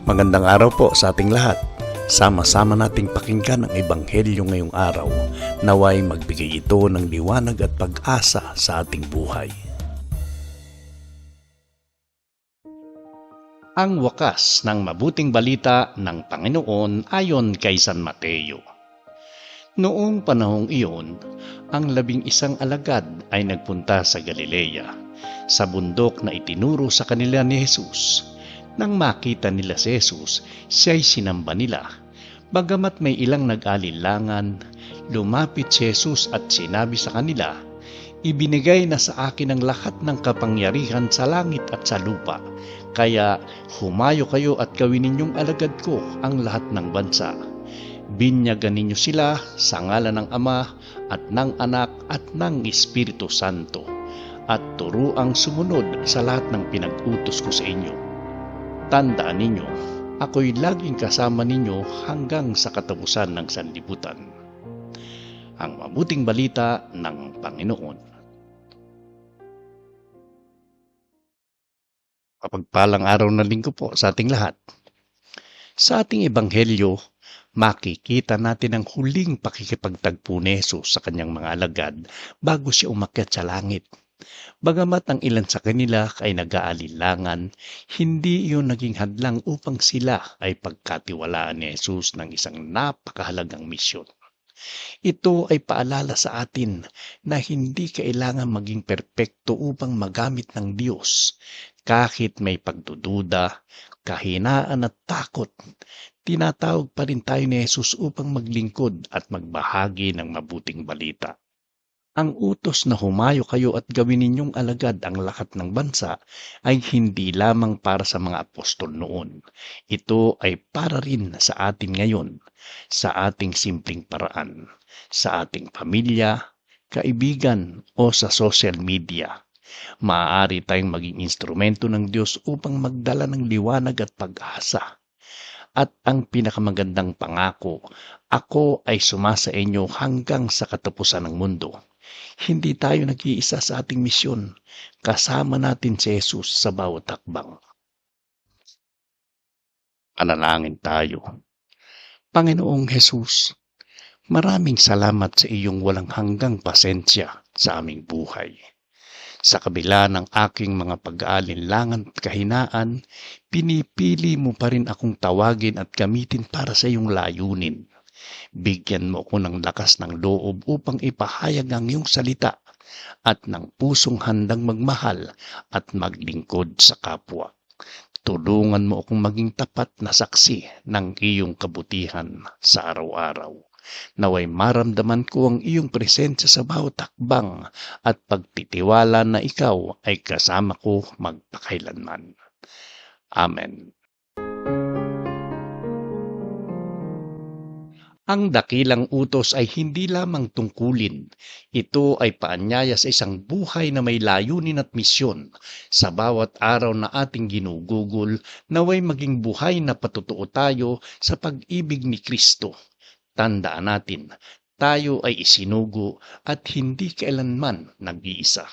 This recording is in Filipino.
Magandang araw po sa ating lahat. Sama-sama nating pakinggan ang Ebanghelyo ngayong araw. Naway magbigay ito ng liwanag at pag-asa sa ating buhay. Ang wakas ng mabuting balita ng Panginoon ayon kay San Mateo. Noong panahong iyon, ang 11 alagad ay nagpunta sa Galilea, sa bundok na itinuro sa kanila ni Jesus. Nang makita nila si Jesus, siya'y sinamba nila. Bagamat may ilang nag-alinlangan, lumapit si Jesus at sinabi sa kanila, "Ibinigay na sa akin ang lahat ng kapangyarihan sa langit at sa lupa. Kaya humayo kayo at gawin ninyong alagad ko ang lahat ng bansa. Binyagan ninyo sila sa ngalan ng Ama at ng Anak at ng Espiritu Santo, at turuang sumunod sa lahat ng pinag-utos ko sa inyo. Tandaan ninyo, ako'y laging kasama ninyo hanggang sa katapusan ng sanlibutan." Ang mabuting balita ng Panginoon. Kapagpalang araw na linggo po sa ating lahat. Sa ating ebanghelyo, makikita natin ang huling pakikipagtagpo ni Jesus sa kanyang mga alagad bago siya umakyat sa langit. Bagamat ang ilan sa kanila ay nag-aalilangan, hindi iyon naging hadlang upang sila ay pagkatiwalaan ni Jesus ng isang napakahalagang misyon. Ito ay paalala sa atin na hindi kailangan maging perpekto upang magamit ng Diyos. Kahit may pagdududa, kahinaan at takot, tinatawag pa rin tayo ni Jesus upang maglingkod at magbahagi ng mabuting balita. Ang utos na humayo kayo at gawin ninyong alagad ang lahat ng bansa ay hindi lamang para sa mga apostol noon. Ito ay para rin sa atin ngayon, sa ating simpleng paraan, sa ating pamilya, kaibigan o sa social media. Maaari tayong maging instrumento ng Diyos upang magdala ng liwanag at pag-asa. At ang pinakamagandang pangako, ako ay sumasa inyo hanggang sa katapusan ng mundo. Hindi tayo nag-iisa sa ating misyon. Kasama natin si Jesus sa bawat hakbang. Panalangin tayo. Panginoong Jesus, maraming salamat sa iyong walang hanggang pasensya sa aming buhay. Sa kabila ng aking mga pag-aalinlangan at kahinaan, pinipili mo pa rin akong tawagin at gamitin para sa iyong layunin. Bigyan mo ako ng lakas ng loob upang ipahayag ang iyong salita at ng pusong handang magmahal at maglingkod sa kapwa. Tulungan mo akong maging tapat na saksi ng iyong kabutihan sa araw-araw. Naway maramdaman ko ang iyong presensya sa bawat hakbang at pagtitiwala na ikaw ay kasama ko magpakailanman. Amen. Ang dakilang utos ay hindi lamang tungkulin. Ito ay paanyaya sa isang buhay na may layunin at misyon. Sa bawat araw na ating ginugugol, naway maging buhay na patutuo tayo sa pag-ibig ni Kristo. Tandaan natin, tayo ay isinugo at hindi kailanman nag-iisa.